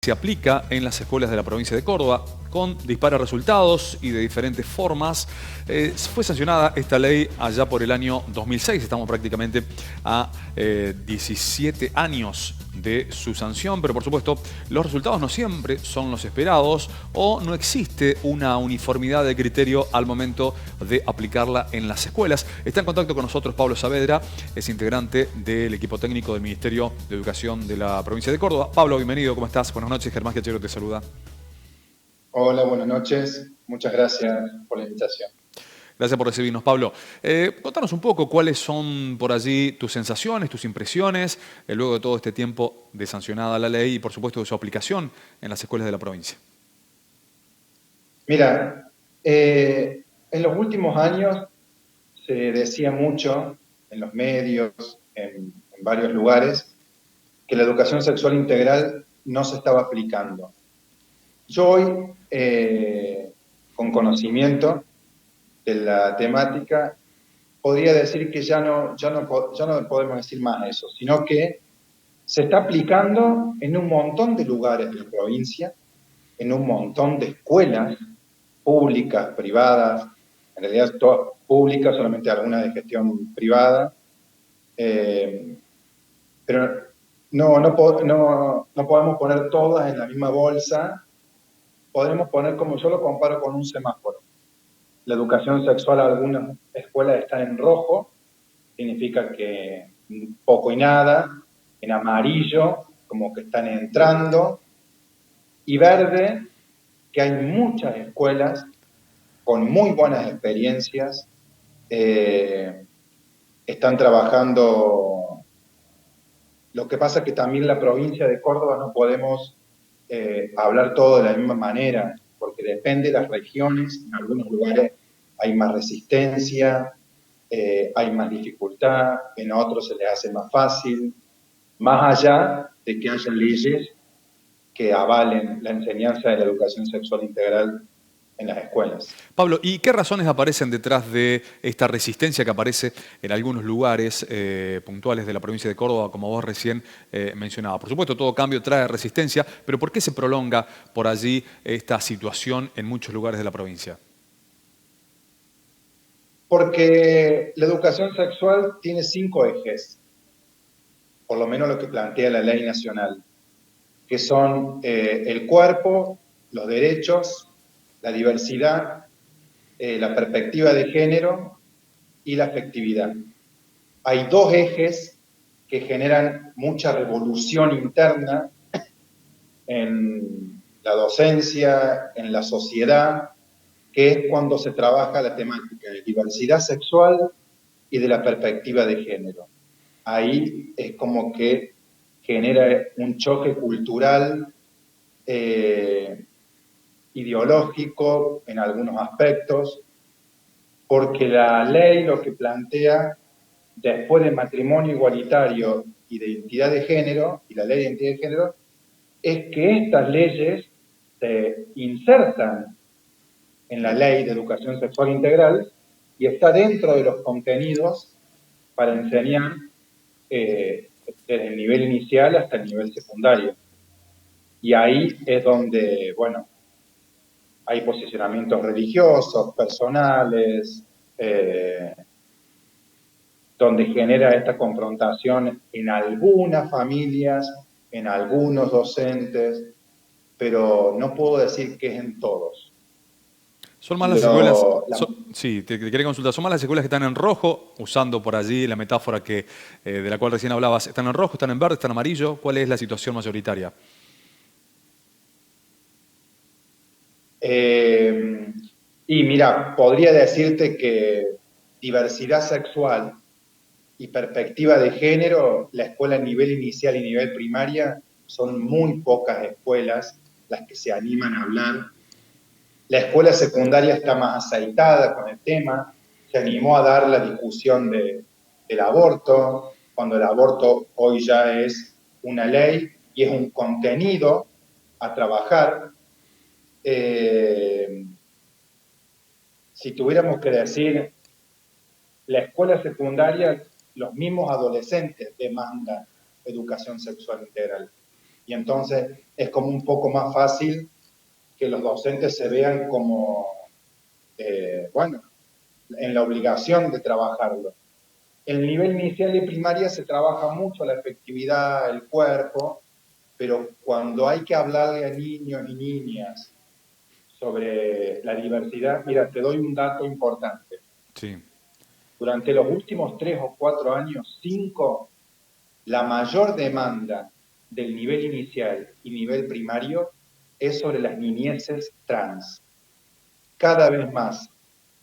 se aplica en las escuelas de la provincia de Córdoba con dispares resultados y de diferentes formas. Fue sancionada esta ley allá por el año 2006. Estamos prácticamente a 17 años de su sanción, pero por supuesto los resultados no siempre son los esperados o no existe una uniformidad de criterio al momento de aplicarla en las escuelas. Está en contacto con nosotros Pablo Saavedra, es integrante del equipo técnico del Ministerio de Educación de la provincia de Córdoba. Pablo, bienvenido, ¿cómo estás? Buenas noches, Germán Giachero te saluda. Hola, buenas noches. Muchas gracias por la invitación. Gracias por recibirnos, Pablo. Contanos un poco cuáles son por allí tus sensaciones, tus impresiones, luego de todo este tiempo de sancionada la ley y por supuesto de su aplicación en las escuelas de la provincia. Mira, en los últimos años se decía mucho en los medios, en varios lugares, que la educación sexual integral no se estaba aplicando. Yo hoy, con conocimiento de la temática, podría decir que ya no podemos decir más eso, sino que se está aplicando en un montón de lugares de la provincia, en un montón de escuelas públicas, privadas, en realidad todas públicas, solamente algunas de gestión privada, pero no podemos poner todas en la misma bolsa. Podemos poner, como yo lo comparo, con un semáforo. La educación sexual, algunas escuelas están en rojo, significa que poco y nada, en amarillo, como que están entrando, y verde, que hay muchas escuelas con muy buenas experiencias, están trabajando. Lo que pasa es que también en la provincia de Córdoba no podemos hablar todo de la misma manera, porque depende de las regiones. En algunos lugares hay más resistencia, hay más dificultad, en otros se les hace más fácil, más allá de que haya leyes que avalen la enseñanza de la educación sexual integral en las escuelas. Pablo, ¿y qué razones aparecen detrás de esta resistencia que aparece en algunos lugares puntuales de la provincia de Córdoba, como vos recién mencionabas? Por supuesto, todo cambio trae resistencia, pero ¿por qué se prolonga por allí esta situación en muchos lugares de la provincia? Porque la educación sexual tiene 5 ejes, por lo menos lo que plantea la ley nacional, que son el cuerpo, los derechos, la diversidad, la perspectiva de género y la afectividad. Hay 2 ejes que generan mucha revolución interna en la docencia, en la sociedad, que es cuando se trabaja la temática de diversidad sexual y de la perspectiva de género. Ahí es como que genera un choque cultural, ideológico en algunos aspectos, porque la ley lo que plantea después de matrimonio igualitario y de identidad de género, y la ley de identidad de género, es que estas leyes se insertan en la ley de educación sexual integral y está dentro de los contenidos para enseñar desde el nivel inicial hasta el nivel secundario. Y ahí es donde, bueno, hay posicionamientos religiosos, personales, donde genera esta confrontación en algunas familias, en algunos docentes, pero no puedo decir que es en todos. Son más las escuelas, La, sí, te quería consultar, son más las escuelas que están en rojo, usando por allí la metáfora de la cual recién hablabas. ¿Están en rojo, están en verde, están en amarillo? ¿Cuál es la situación mayoritaria? y mira, podría decirte que diversidad sexual y perspectiva de género, la escuela a nivel inicial y nivel primaria, son muy pocas escuelas las que se animan a hablar. La escuela secundaria está más aceitada con el tema, se animó a dar la discusión del aborto, cuando el aborto hoy ya es una ley y es un contenido a trabajar. Si tuviéramos que decir, la escuela secundaria, los mismos adolescentes demandan educación sexual integral. Y entonces es como un poco más fácil que los docentes se vean como, bueno, en la obligación de trabajarlo. En el nivel inicial de primaria se trabaja mucho la efectividad, el cuerpo, pero cuando hay que hablarle a niños y niñas sobre la diversidad, mira, te doy un dato importante. Sí. Durante los últimos 3 o 4 años, 5, la mayor demanda del nivel inicial y nivel primario es sobre las niñeces trans. Cada vez más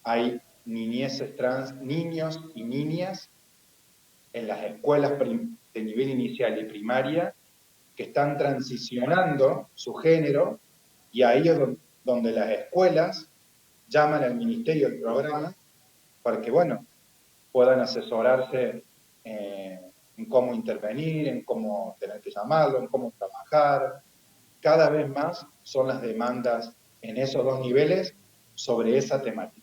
hay niñeces trans, niños y niñas en las escuelas de nivel inicial y primaria que están transicionando su género, y ahí es donde las escuelas llaman al ministerio del programa para que, bueno, puedan asesorarse en cómo intervenir, en cómo tener que llamarlo, en cómo trabajar. Cada vez más son las demandas en esos 2 niveles sobre esa temática.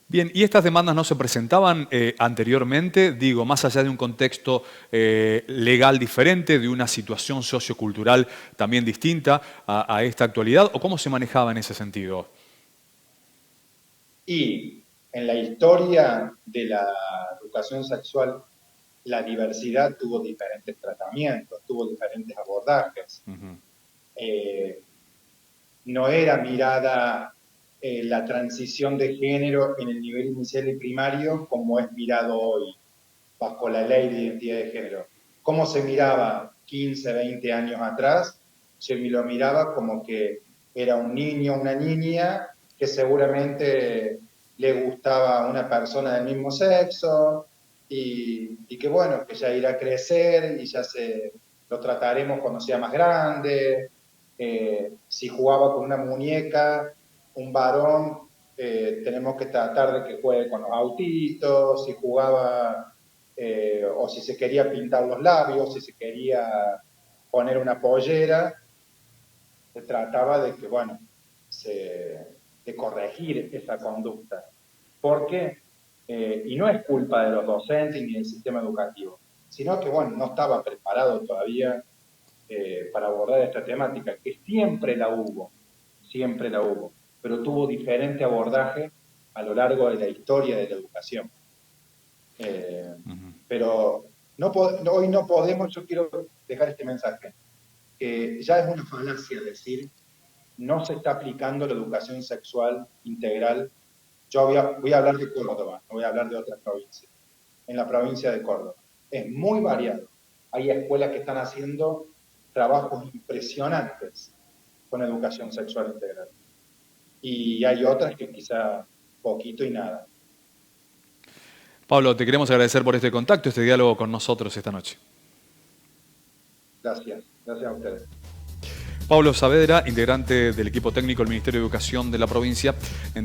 Bien, ¿y estas demandas no se presentaban anteriormente? Digo, más allá de un contexto legal diferente, de una situación sociocultural también distinta a esta actualidad, ¿o cómo se manejaba en ese sentido? Y en la historia de la educación sexual, la diversidad tuvo diferentes tratamientos, tuvo diferentes abordajes. No era mirada la transición de género en el nivel inicial y primario como es mirado hoy, bajo la ley de identidad de género. ¿Cómo se miraba 15, 20 años atrás? Se lo miraba como que era un niño, una niña, que seguramente le gustaba a una persona del mismo sexo, y que bueno, que ya irá a crecer y ya lo trataremos cuando sea más grande. Si jugaba con una muñeca, un varón, tenemos que tratar de que juegue con los autitos. Si jugaba, o si se quería pintar los labios, si se quería poner una pollera, se trataba de que, bueno, de corregir esa conducta. ¿Por qué? Y no es culpa de los docentes ni del sistema educativo, sino que, bueno, no estaba preparado todavía para abordar esta temática, que siempre la hubo, pero tuvo diferente abordaje a lo largo de la historia de la educación. Pero hoy no podemos, yo quiero dejar este mensaje, que ya es una falacia decir no se está aplicando la educación sexual integral. Yo voy a hablar de Córdoba, no voy a hablar de otras provincias. En la provincia de Córdoba es muy variado. Hay escuelas que están haciendo trabajos impresionantes con educación sexual integral. Y hay otras que quizá poquito y nada. Pablo, te queremos agradecer por este contacto, este diálogo con nosotros esta noche. Gracias a ustedes. Pablo Saavedra, integrante del equipo técnico del Ministerio de Educación de la provincia, en diálogo